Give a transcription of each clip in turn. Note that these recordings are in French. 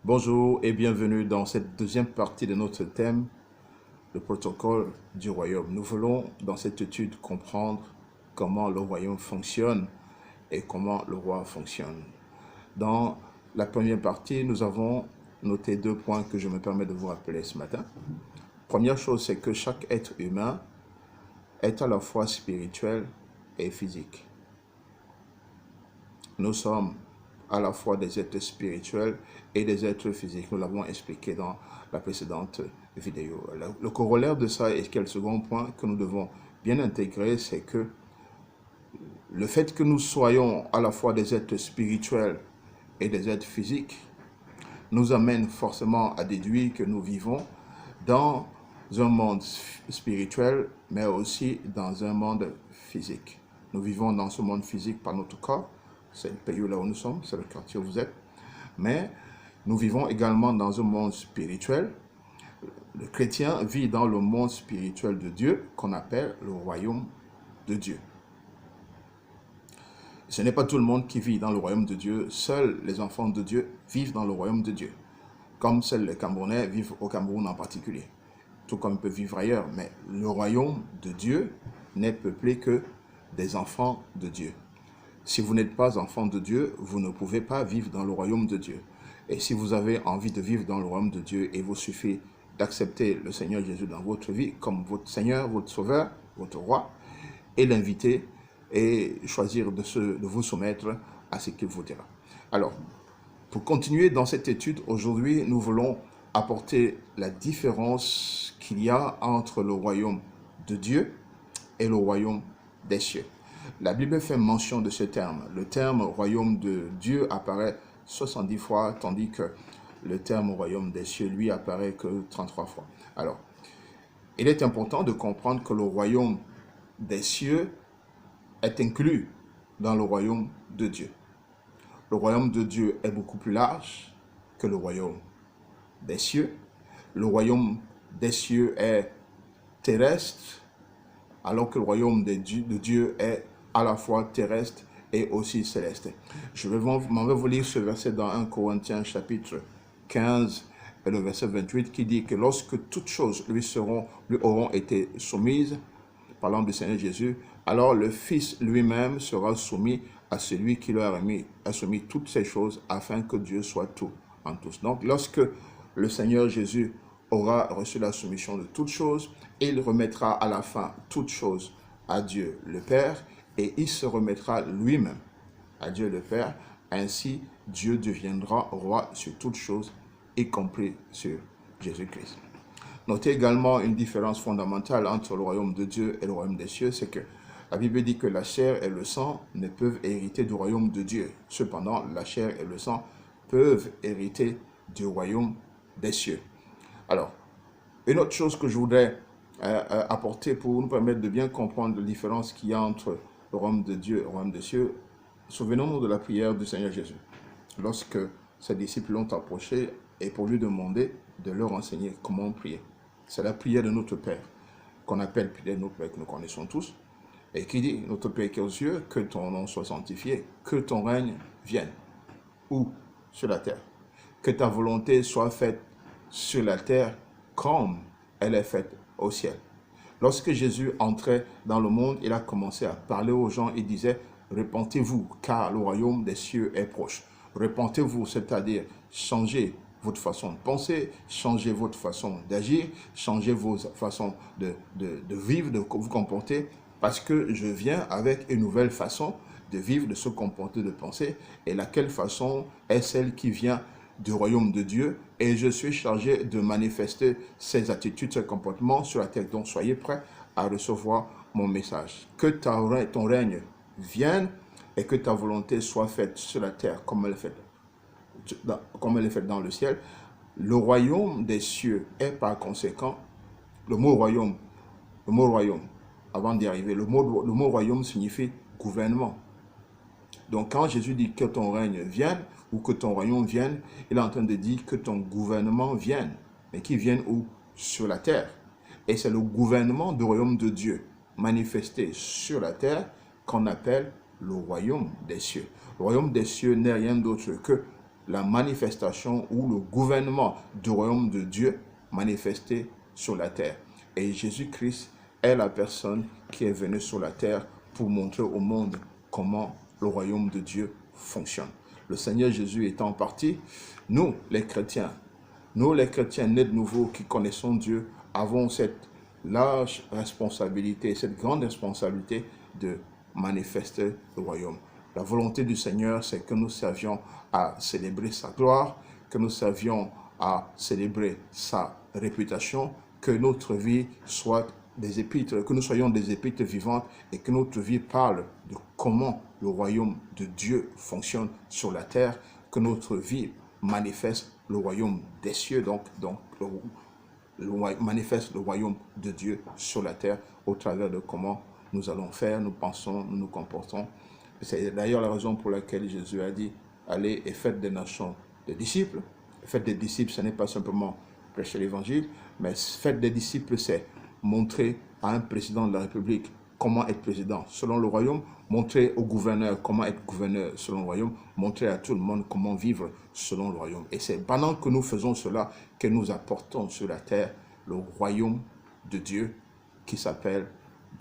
Bonjour et bienvenue dans cette deuxième partie de notre thème, le protocole du royaume. Nous voulons dans cette étude comprendre comment le royaume fonctionne et comment le roi fonctionne. Dans la première partie, nous avons noté 2 points que je me permets de vous rappeler ce matin. Première chose, c'est que chaque être humain est à la fois spirituel et physique. Nous sommes à la fois des êtres spirituels et des êtres physiques. Nous l'avons expliqué dans la précédente vidéo. Le corollaire de ça et quel second point que nous devons bien intégrer, c'est que le fait que nous soyons à la fois des êtres spirituels et des êtres physiques nous amène forcément à déduire que nous vivons dans un monde spirituel, mais aussi dans un monde physique. Nous vivons dans ce monde physique par notre corps, c'est le pays là où nous sommes, c'est le quartier où vous êtes, mais nous vivons également dans un monde spirituel. Le chrétien vit dans le monde spirituel de Dieu, qu'on appelle le royaume de Dieu. Ce n'est pas tout le monde qui vit dans le royaume de Dieu, seuls les enfants de Dieu vivent dans le royaume de Dieu, comme seuls les Camerounais vivent au Cameroun en particulier, tout comme ils peuvent vivre ailleurs, mais le royaume de Dieu n'est peuplé que des enfants de Dieu. Si vous n'êtes pas enfant de Dieu, vous ne pouvez pas vivre dans le royaume de Dieu. Et si vous avez envie de vivre dans le royaume de Dieu, il vous suffit d'accepter le Seigneur Jésus dans votre vie comme votre Seigneur, votre Sauveur, votre Roi, et l'inviter et choisir de vous soumettre à ce qu'il vous dira. Alors, pour continuer dans cette étude, aujourd'hui, nous voulons apporter la différence qu'il y a entre le royaume de Dieu et le royaume des cieux. La Bible fait mention de ce terme. Le terme royaume de Dieu apparaît 70 fois, tandis que le terme royaume des cieux, lui, apparaît que 33 fois. Alors, il est important de comprendre que le royaume des cieux est inclus dans le royaume de Dieu. Le royaume de Dieu est beaucoup plus large que le royaume des cieux. Le royaume des cieux est terrestre, alors que le royaume de Dieu est à la fois terrestre et aussi céleste. Je vais vous lire ce verset dans 1 Corinthiens chapitre 15 et le verset 28 qui dit que lorsque toutes choses lui auront été soumises, parlant du Seigneur Jésus, alors le Fils lui-même sera soumis à celui qui leur a soumis toutes ces choses afin que Dieu soit tout en tous. Donc lorsque le Seigneur Jésus aura reçu la soumission de toutes choses, il remettra à la fin toutes choses à Dieu le Père et il se remettra lui-même à Dieu le Père. Ainsi, Dieu deviendra roi sur toutes choses, y compris sur Jésus-Christ. Notez également une différence fondamentale entre le royaume de Dieu et le royaume des cieux, c'est que la Bible dit que la chair et le sang ne peuvent hériter du royaume de Dieu. Cependant, la chair et le sang peuvent hériter du royaume des cieux. Alors, une autre chose que je voudrais apporter pour nous permettre de bien comprendre la différence qu'il y a entre le royaume de Dieu et le royaume des cieux, souvenons-nous de la prière du Seigneur Jésus. Lorsque ses disciples l'ont approché et pour lui demander de leur enseigner comment prier. C'est la prière de notre Père, qu'on appelle prière de notre Père que nous connaissons tous, et qui dit, notre Père qui est aux cieux, que ton nom soit sanctifié, que ton règne vienne, où sur la terre, que ta volonté soit faite sur la terre comme elle est faite au ciel. Lorsque Jésus entrait dans le monde, il a commencé à parler aux gens et disait, repentez-vous, car le royaume des cieux est proche. Repentez-vous, c'est-à-dire changez votre façon de penser, changez votre façon d'agir, changez vos façons de vivre, de vous comporter, parce que je viens avec une nouvelle façon de vivre, de se comporter, de penser, et laquelle façon est celle qui vient du royaume de Dieu, et je suis chargé de manifester ces attitudes, ces comportements sur la terre. Donc soyez prêts à recevoir mon message. Que ton règne vienne et que ta volonté soit faite sur la terre comme elle est faite dans le ciel. Le royaume des cieux est par conséquent, le mot royaume, avant d'y arriver, le mot royaume signifie gouvernement. Donc quand Jésus dit que ton règne vienne ou que ton royaume vienne, il est en train de dire que ton gouvernement vienne, mais qu'il vienne où? Sur la terre. Et c'est le gouvernement du royaume de Dieu manifesté sur la terre qu'on appelle le royaume des cieux. Le royaume des cieux n'est rien d'autre que la manifestation ou le gouvernement du royaume de Dieu manifesté sur la terre. Et Jésus-Christ est la personne qui est venue sur la terre pour montrer au monde comment le royaume de Dieu fonctionne. Le Seigneur Jésus étant parti, nous les chrétiens nés de nouveau qui connaissons Dieu, avons cette large responsabilité, cette grande responsabilité de manifester le royaume. La volonté du Seigneur, c'est que nous servions à célébrer sa gloire, que nous servions à célébrer sa réputation, que notre vie soit des épîtres, que nous soyons des épîtres vivantes et que notre vie parle de comment le royaume de Dieu fonctionne sur la terre, que notre vie manifeste le royaume des cieux, donc manifeste le royaume de Dieu sur la terre au travers de comment nous allons faire, nous pensons, nous nous comportons. C'est d'ailleurs la raison pour laquelle Jésus a dit, allez et faites des nations des disciples. Faites des disciples, ce n'est pas simplement prêcher l'évangile, mais faites des disciples, c'est montrer à un président de la République comment être président selon le royaume, montrer au gouverneur comment être gouverneur selon le royaume, montrer à tout le monde comment vivre selon le royaume. Et c'est pendant que nous faisons cela que nous apportons sur la terre le royaume de Dieu qui s'appelle,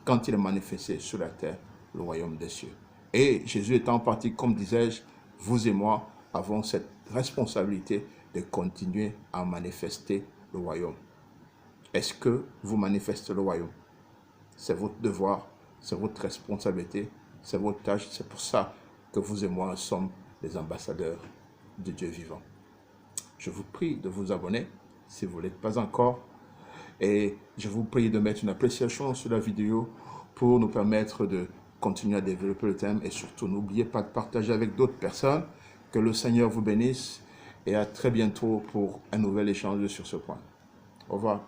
quand il est manifesté sur la terre, le royaume des cieux. Et Jésus étant parti, comme disais-je, vous et moi avons cette responsabilité de continuer à manifester le royaume. Est-ce que vous manifestez le royaume? C'est votre devoir, c'est votre responsabilité, c'est votre tâche. C'est pour ça que vous et moi sommes les ambassadeurs de Dieu vivant. Je vous prie de vous abonner si vous ne l'êtes pas encore. Et je vous prie de mettre une appréciation sur la vidéo pour nous permettre de continuer à développer le thème. Et surtout, n'oubliez pas de partager avec d'autres personnes. Que le Seigneur vous bénisse et à très bientôt pour un nouvel échange sur ce point. Au revoir.